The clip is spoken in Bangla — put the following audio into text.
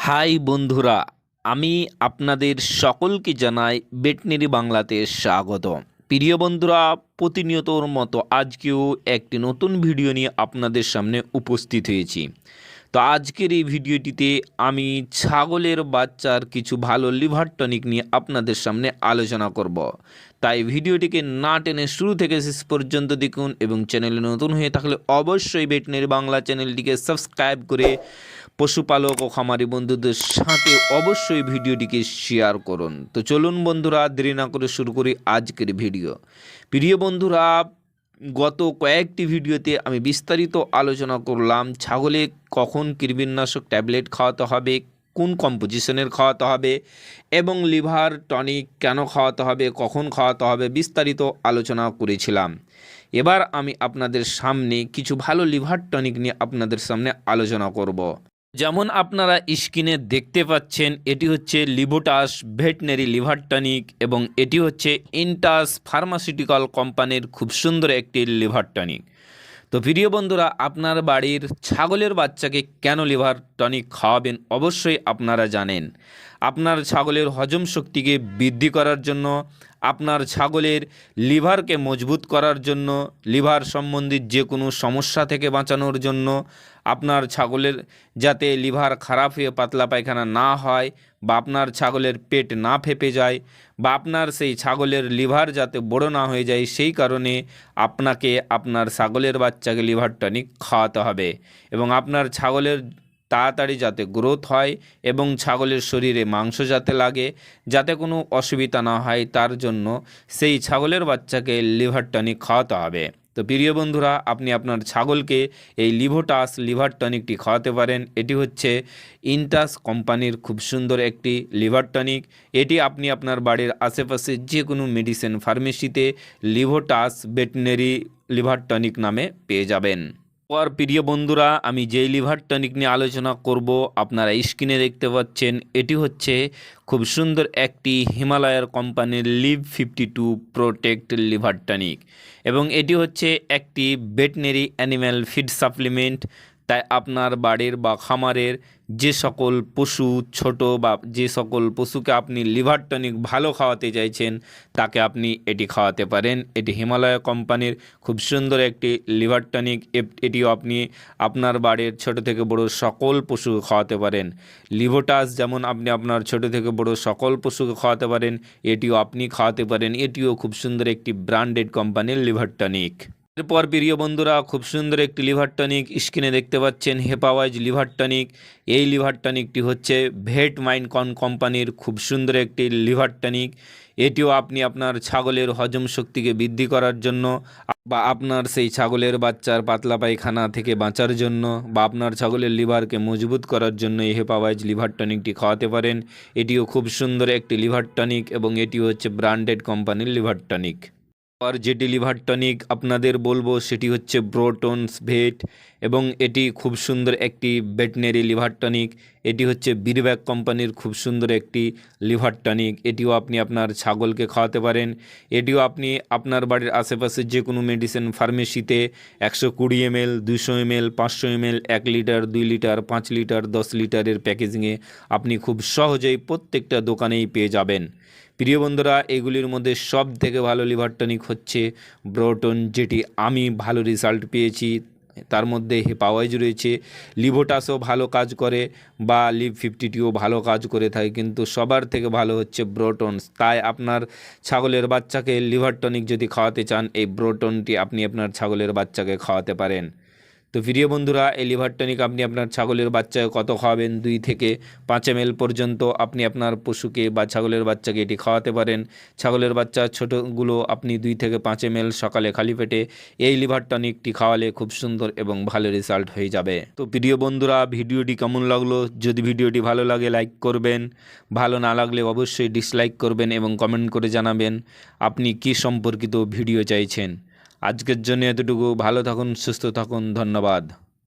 হাই বন্ধুরা, আমি আপনাদের সকলকে জানাই ভেটেনারি বাংলাতে স্বাগত। প্রিয় বন্ধুরা, প্রতিনিয়তর মতো আজকেও একটি নতুন ভিডিও নিয়ে আপনাদের সামনে উপস্থিত হয়েছি। তো আজকের এই ভিডিওটিতে আমি ছাগলের বাচ্চার কিছু ভালো লিভার টনিক নিয়ে আপনাদের সামনে আলোচনা করব। তাই ভিডিওটিকে না টেনে শুরু থেকে শেষ পর্যন্ত দেখুন এবং চ্যানেলে নতুন হয়ে থাকলে অবশ্যই ভেটেনারি বাংলা চ্যানেলটিকে সাবস্ক্রাইব করে পশুপালক ও খামারি বন্ধুদের সাথে অবশ্যই ভিডিওটিকে শেয়ার করুন। তো চলুন বন্ধুরা, দেরি না করে শুরু করি আজকের ভিডিও। প্রিয় বন্ধুরা, গত কয়েকটি ভিডিওতে আমি বিস্তারিত আলোচনা করলাম ছাগলে কখন কৃমিনাশক ট্যাবলেট খাওয়াতে হবে, কোন কম্পোজিশনের খাওয়াতে হবে এবং লিভার টনিক কেন খাওয়াতে হবে, কখন খাওয়াতে হবে, বিস্তারিত আলোচনা করেছিলাম। এবার আমি আপনাদের সামনে কিছু ভালো লিভার টনিক নিয়ে আপনাদের সামনে আলোচনা করব। যেমন আপনারা স্ক্রিনে দেখতে পাচ্ছেন, এটি হচ্ছে লিভোটাস ভেটেনারি লিভার টনিক এবং এটি হচ্ছে ইন্টাস ফার্মাসিউটিক্যাল কোম্পানির খুব সুন্দর একটি লিভার টনিক। তো প্রিয় বন্ধুরা, আপনার বাড়ির ছাগলের বাচ্চাকে কেন লিভার টনিক খাওয়াবেন অবশ্যই আপনারা জানেন। আপনার ছাগলের হজম শক্তিকে বৃদ্ধি করার জন্য, আপনার ছাগলের লিভারকে মজবুত করার জন্য, লিভার সম্বন্ধিত যে কোনো সমস্যা থেকে বাঁচানোর জন্য, আপনার ছাগলের যাতে লিভার খারাপ হয়ে পাতলা পায়খানা না হয় বা আপনার ছাগলের পেট না ফেপে যায় বা আপনার সেই ছাগলের লিভার যাতে বড় না হয়ে যায়, সেই কারণে আপনাকে আপনার ছাগলের বাচ্চাকে লিভার টনিক খাওয়াতে হবে এবং আপনার ছাগলের তাড়াতাড়ি যাতে গ্রোথ হয় এবং ছাগলের শরীরে মাংস যাতে লাগে, যাতে কোনো অসুবিধা না হয়, তার জন্য সেই ছাগলের বাচ্চাকে লিভার টনিক খাওয়াতে হবে। তো প্রিয় বন্ধুরা, আপনি আপনার ছাগলকে এই লিভোটাস লিভার টনিকটি খাওয়াতে পারেন। এটি হচ্ছে ইন্টাস কোম্পানির খুব সুন্দর একটি লিভার টনিক। এটি আপনি আপনার বাড়ির আশেপাশে যে কোনো মেডিসিন ফার্মেসিতে লিভোটাস ভেটেনারি লিভার টনিক নামে পেয়ে যাবেন। আর প্রিয় বন্ধুরা, আমি যেই লিভার টনিক নিয়ে আলোচনা করব আপনারা স্ক্রিনে দেখতে পাচ্ছেন, এটি হচ্ছে খুব সুন্দর একটি হিমালয়ের কোম্পানির লিভ 52 প্রোটেক্ট লিভার টনিক এবং এটি হচ্ছে একটি ভেটেনারি অ্যানিম্যাল ফিড সাপ্লিমেন্ট। তাই আপনার বাড়ির বা খামারের যে সকল পশু ছোট বা যে সকল পশুকে আপনি লিভার টনিক ভালো খাওয়াতে চাইছেন, তাকে আপনি এটি খাওয়াতে পারেন। এটি হিমালয় কোম্পানির খুব সুন্দর একটি লিভার টনিক। এটিও আপনি আপনার বাড়ির ছোট থেকে বড় সকল পশুকে খাওয়াতে পারেন। লিভোটাস যেমন আপনি আপনার ছোট থেকে বড় সকল পশুকে খাওয়াতে পারেন, এটিও আপনি খাওয়াতে পারেন। এটিও খুব সুন্দর একটি ব্র্যান্ডেড কোম্পানির লিভার টনিক। এরপর প্রিয় বন্ধুরা, খুব সুন্দর একটি লিভার টনিক স্ক্রিনে দেখতে পাচ্ছেন, হেপাওয়াইজ লিভার টনিক। এই লিভার টনিকটি হচ্ছে ভেট মাইনকন কোম্পানির খুব সুন্দর একটি লিভার টনিক। এটিও আপনি আপনার ছাগলের হজম শক্তিকে বৃদ্ধি করার জন্য বা আপনার সেই ছাগলের বাচ্চার পাতলা পায়খানা থেকে বাঁচার জন্য বা আপনার ছাগলের লিভারকে মজবুত করার জন্য এই হেপাওয়াইজ লিভার টনিকটি খাওয়াতে পারেন। এটিও খুব সুন্দর একটি লিভার টনিক এবং এটিও হচ্ছে ব্র্যান্ডেড কোম্পানির লিভার টনিক। আর যেটি লিভার টনিক আপনাদের বলবো সেটি হচ্ছে ব্রোটনস ভেট এবং এটি খুব সুন্দর একটি ভেটেনারি লিভার টনিক। এটি হচ্ছে বীরব্যাক কোম্পানির খুব সুন্দর একটি লিভার টনিক। এটিও আপনি আপনার ছাগলকে খাওয়াতে পারেন। এটিও আপনি আপনার বাড়ির আশেপাশে যে কোনো মেডিসিন ফার্মেসিতে 120 ml, 200 ml, 500 ml, 1 litre, 2 litre, 5 litre, 10 লিটারের প্যাকেজিংয়ে আপনি খুব সহজেই প্রত্যেকটা দোকানেই পেয়ে যাবেন। প্রিয় বন্ধুরা, এগুলির মধ্যে সব থেকে ভালো লিভার টনিক হচ্ছে ব্রোটন, যেটি আমি ভালো রেজাল্ট পেয়েছি। তার মধ্যে হেপাওয়াইজ রয়েছে, লিভোটাসও ভালো কাজ করে বা লিভ 52ও ভালো কাজ করে থাকে, কিন্তু সবার থেকে ভালো হচ্ছে ব্রোটনস। তাই আপনার ছাগলের বাচ্চাকে লিভার টনিক যদি খাওয়াতে চান, এই ব্রোটনটি আপনি আপনার ছাগলের বাচ্চাকে খাওয়াতে পারেন। তো প্রিয় বন্ধুরা, এই লিভার টনিক আপনি আপনার ছাগলের বাচ্চাকে কত খাওয়াবেন? 2 থেকে 5 ml পর্যন্ত আপনি আপনার পশুকে বা ছাগলের বাচ্চাকে এটি খাওয়াতে পারেন। ছাগলের বাচ্চা ছোটোগুলো আপনি 2 থেকে 5 ml সকালে খালি পেটে এই লিভার টনিকটি খাওয়ালে খুব সুন্দর এবং ভালো রেজাল্ট হয়ে যাবে। তো প্রিয় বন্ধুরা, ভিডিওটি কেমন লাগলো? যদি ভিডিওটি ভালো লাগে লাইক করবেন, ভালো না লাগলে অবশ্যই ডিসলাইক করবেন এবং কমেন্ট করে জানাবেন আপনি কী সম্পর্কিত ভিডিও চাইছেন। আজকের জন্য এতটুকু। ভালো থাকুন, সুস্থ থাকুন, ধন্যবাদ।